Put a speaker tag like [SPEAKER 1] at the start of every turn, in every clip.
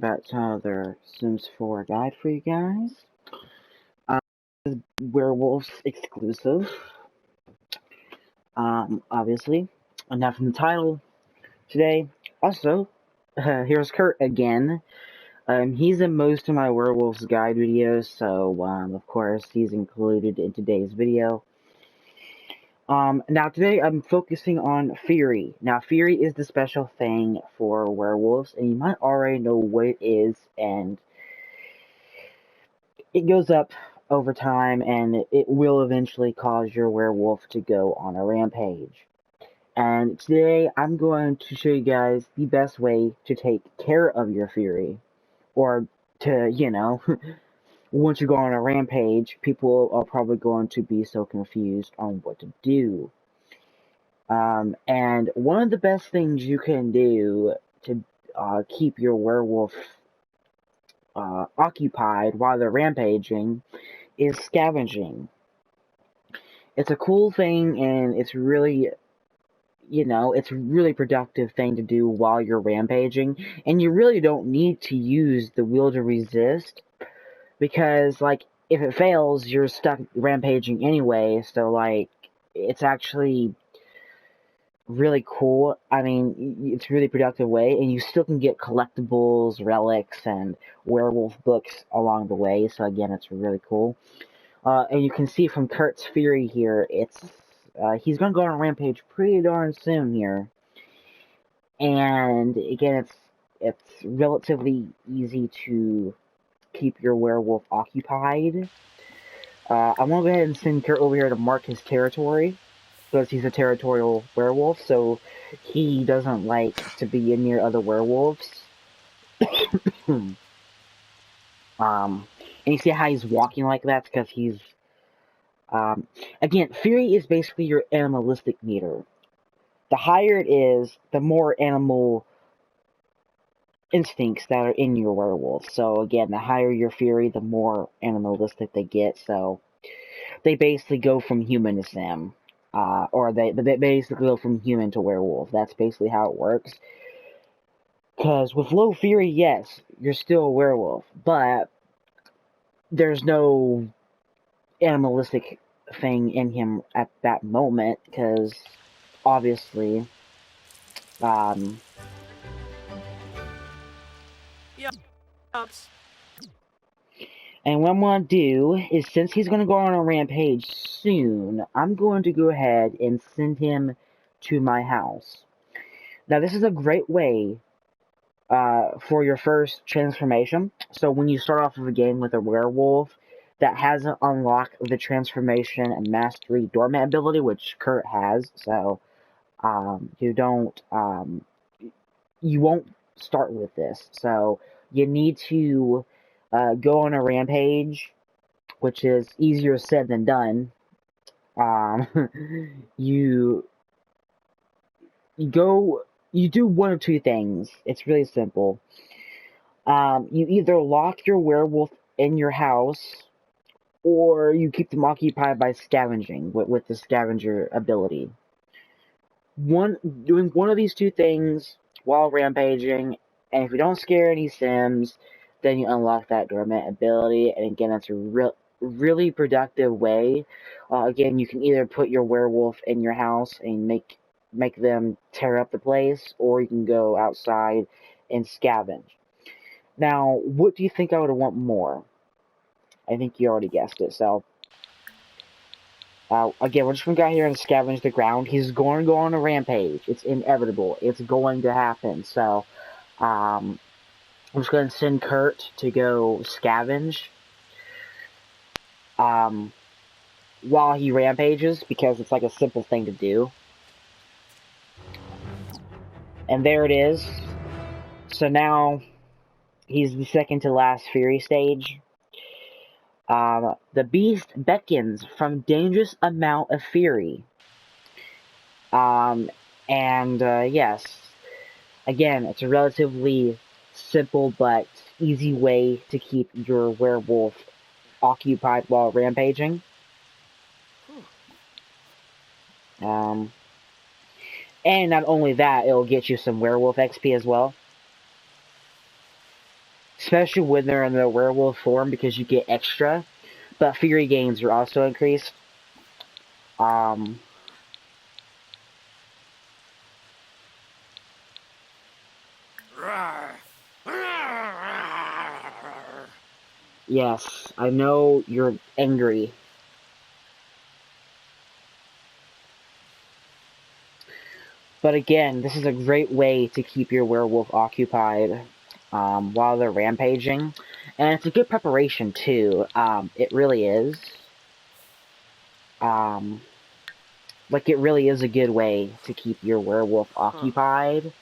[SPEAKER 1] That's another Sims 4 guide for you guys. Werewolves exclusive. Obviously. Enough from the title today. Also, here's Kurt again. He's in most of my werewolves guide videos, so of course he's included in today's video. Now today I'm focusing on Fury. Now Fury is the special thing for werewolves, and you might already know what it is, and it goes up over time, and it will eventually cause your werewolf to go on a rampage. And today I'm going to show you guys the best way to take care of your Fury, or to, once you go on a rampage, people are probably going to be so confused on what to do. And one of the best things you can do to keep your werewolf occupied while they're rampaging is scavenging. It's a cool thing, and it's really, it's a really productive thing to do while you're rampaging, and you really don't need to use the will to resist, because, like, if it fails, you're stuck rampaging anyway, so, like, it's actually really cool. I mean, it's a really productive way, and you still can get collectibles, relics, and werewolf books along the way, so again, it's really cool. And you can see from Kurt's Fury here, he's gonna go on a rampage pretty darn soon here. And again, it's relatively easy to keep your werewolf occupied. I'm gonna go ahead and send Kurt over here to mark his territory, because he's a territorial werewolf, so he doesn't like to be near other werewolves. And you see how he's walking like that? Because he's, again, Fury is basically your animalistic meter. The higher it is, the more animal instincts that are in your werewolf. So again, the higher your Fury, the more animalistic they get. So they basically go from human to sim. Or they basically go from human to werewolf. That's basically how it works. Because with low Fury, yes, you're still a werewolf, but there's no animalistic thing in him at that moment, because obviously, and what I'm going to do is, since he's going to go on a rampage soon, I'm going to go ahead and send him to my house. Now, this is a great way for your first transformation. So when you start off of a game with a werewolf that hasn't unlocked the transformation and mastery doormat ability, which Kurt has, so you won't start with this. So you need to go on a rampage, which is easier said than done. You do one of two things. It's really simple. You either lock your werewolf in your house, or you keep them occupied by scavenging with the scavenger ability. Doing one of these two things while rampaging, and if you don't scare any sims, then you unlock that dormant ability, and again, it's a really productive way. Again, you can either put your werewolf in your house and make them tear up the place, or you can go outside and scavenge. Now, what do you think I would want more? I think you already guessed it, so again, we're just going to go out here and scavenge the ground. He's going to go on a rampage. It's inevitable. It's going to happen. So, I'm just going to send Kurt to go scavenge while he rampages, because it's like a simple thing to do. And there it is. So now, he's the second to last Fury stage. The beast beckons from dangerous amount of fury. Yes, again, it's a relatively simple but easy way to keep your werewolf occupied while rampaging. And not only that, it'll get you some werewolf XP as well. especially when they're in the werewolf form because you get extra. But fury gains are also increased. Yes, I know you're angry. But again, this is a great way to keep your werewolf occupied while they're rampaging. And it's a good preparation, too. It really is. Like, it really is a good way to keep your werewolf occupied.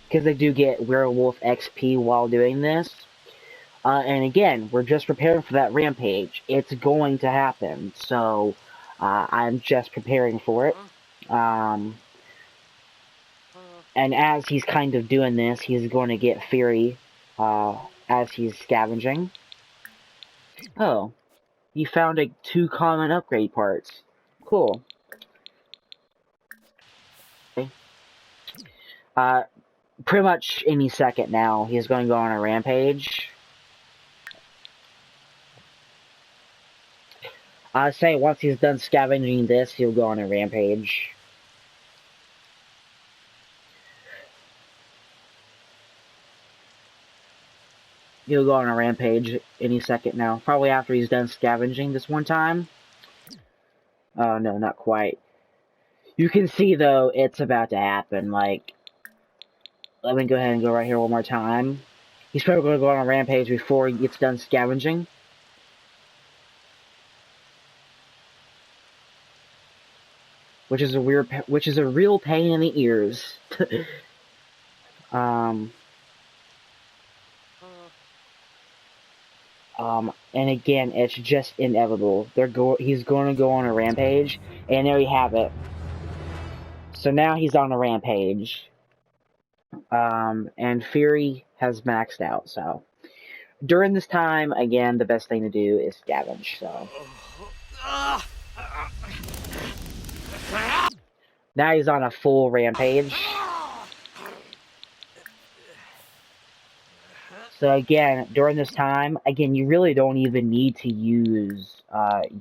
[SPEAKER 1] Because they do get werewolf XP while doing this. And again, we're just preparing for that rampage. It's going to happen, so I'm just preparing for it. And as he's kind of doing this, he's going to get fury as he's scavenging. Oh, you found 2 common upgrade parts. Cool. Okay. Pretty much any second now, he's going to go on a rampage. I'd say once he's done scavenging this, he'll go on a rampage. He'll go on a rampage any second now. Probably after he's done scavenging this one time. Oh, no, not quite. You can see, though, it's about to happen. Like, let me go ahead and go right here one more time. He's probably going to go on a rampage before he gets done scavenging. Which is a real pain in the ears. And again, it's just inevitable. He's going to go on a rampage, and there you have it. So now he's on a rampage. And Fury has maxed out, so. During this time, again, the best thing to do is scavenge, so. Now he's on a full rampage. So again, during this time, again, you really don't even need to use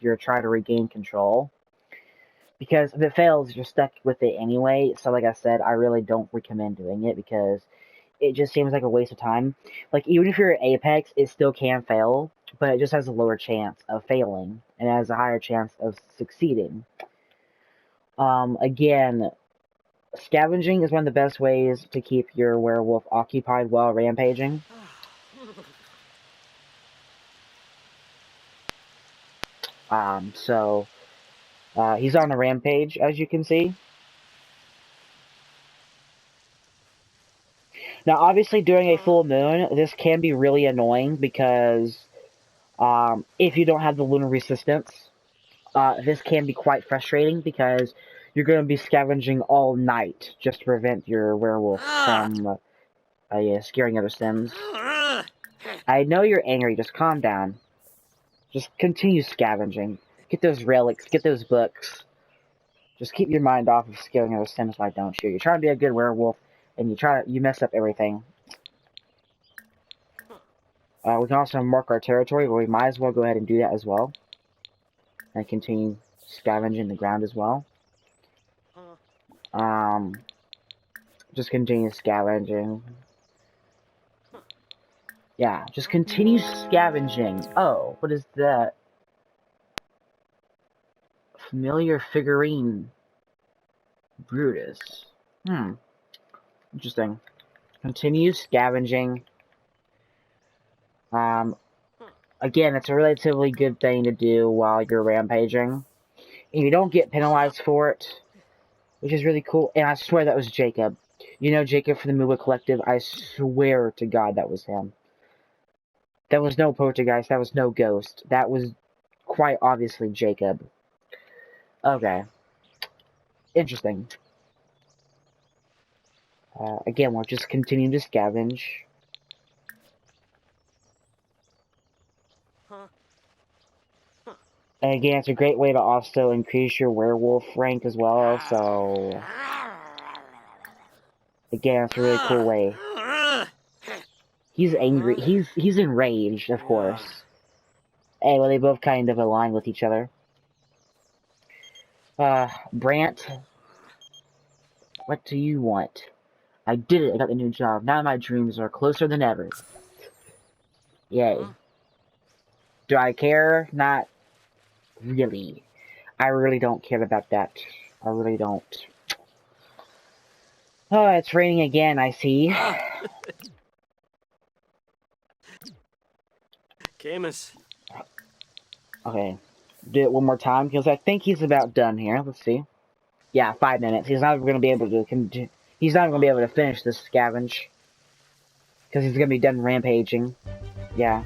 [SPEAKER 1] your try to regain control. Because if it fails, you're stuck with it anyway. So like I said, I really don't recommend doing it because it just seems like a waste of time. Like, even if you're at Apex, it still can fail, but it just has a lower chance of failing, and it has a higher chance of succeeding. Again, scavenging is one of the best ways to keep your werewolf occupied while rampaging. He's on a rampage, as you can see. Now, obviously, during a full moon, this can be really annoying because if you don't have the lunar resistance, this can be quite frustrating because you're going to be scavenging all night just to prevent your werewolf from scaring other sims. I know you're angry, just calm down. Just continue scavenging. Get those relics, get those books. Just keep your mind off of scaring other sims, why don't you? You're trying to be a good werewolf, and you mess up everything. We can also mark our territory, but we might as well go ahead and do that as well. And continue scavenging the ground as well. Just continue scavenging. Yeah, just continue scavenging. Oh, what is that? Familiar figurine. Brutus. Interesting. Continue scavenging. Again, it's a relatively good thing to do while you're rampaging. And you don't get penalized for it, which is really cool. And I swear that was Jacob. You know Jacob from the Muwa Collective? I swear to God that was him. That was no poltergeist, that was no ghost. That was quite obviously Jacob. Okay. Interesting. Again, we'll just continue to scavenge. And again, it's a great way to also increase your werewolf rank as well, so... Again, it's a really cool way. He's angry. He's enraged, of course. Hey, well, they both kind of align with each other. Brant, what do you want? I did it. I got the new job. Now my dreams are closer than ever. Yay. Do I care? Not really. I really don't care about that. I really don't. Oh, it's raining again, I see.
[SPEAKER 2] Camus.
[SPEAKER 1] Okay. Do it one more time, because I think he's about done here. Let's see. Yeah, 5 minutes. He's not going to be able to... He's not going to be able to finish this scavenge. Because he's going to be done rampaging. Yeah.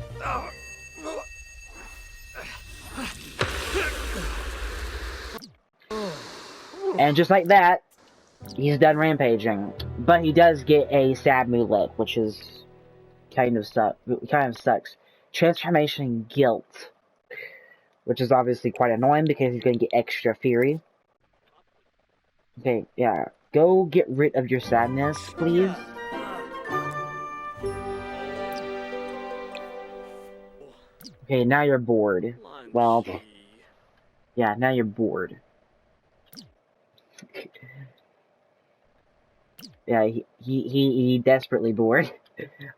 [SPEAKER 1] And just like that, he's done rampaging. But he does get a sad amulet, which is kind of sucks. Transformation guilt, which is obviously quite annoying because he's going to get extra fury. Okay, yeah. Go get rid of your sadness, please. Okay, now you're bored. Well, yeah, now you're bored. Yeah, he desperately bored.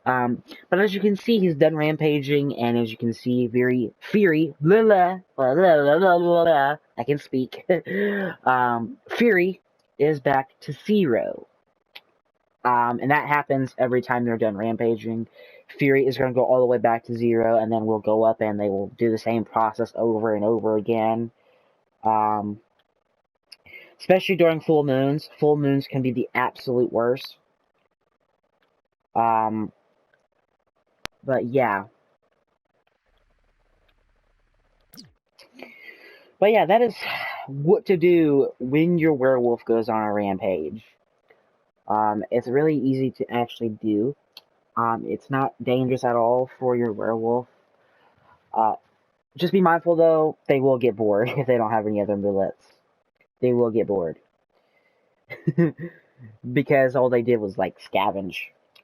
[SPEAKER 1] But as you can see, he's done rampaging, and as you can see, Fury, I can speak. Fury is back to 0. And that happens every time they're done rampaging. Fury is going to go all the way back to 0, and then we'll go up and they will do the same process over and over again. Especially during full moons. Full moons can be the absolute worst. But yeah. But yeah, that is what to do when your werewolf goes on a rampage. It's really easy to actually do. It's not dangerous at all for your werewolf. Just be mindful, though, they will get bored if they don't have any other bullets. They will get bored. Because all they did was, like, scavenge.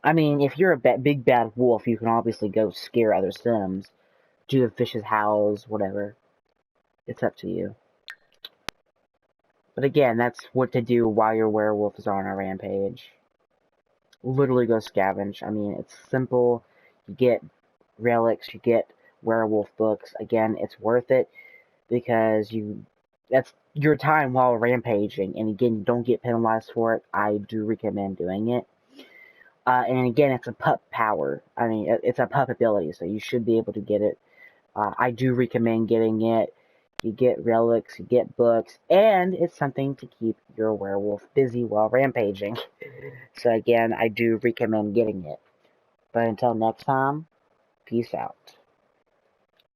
[SPEAKER 1] I mean, if you're a big bad wolf, you can obviously go scare other sims. Do the fish's howls, whatever. It's up to you. But again, that's what to do while your werewolf is on a rampage. Literally go scavenge. I mean, it's simple. You get relics, you get werewolf books. Again, it's worth it because that's your time while rampaging. And again, you don't get penalized for it. I do recommend doing it. And again, it's a pup power. I mean, it's a pup ability, so you should be able to get it. I do recommend getting it. You get relics, you get books, and it's something to keep your werewolf busy while rampaging. So again, I do recommend getting it. But until next time, peace out.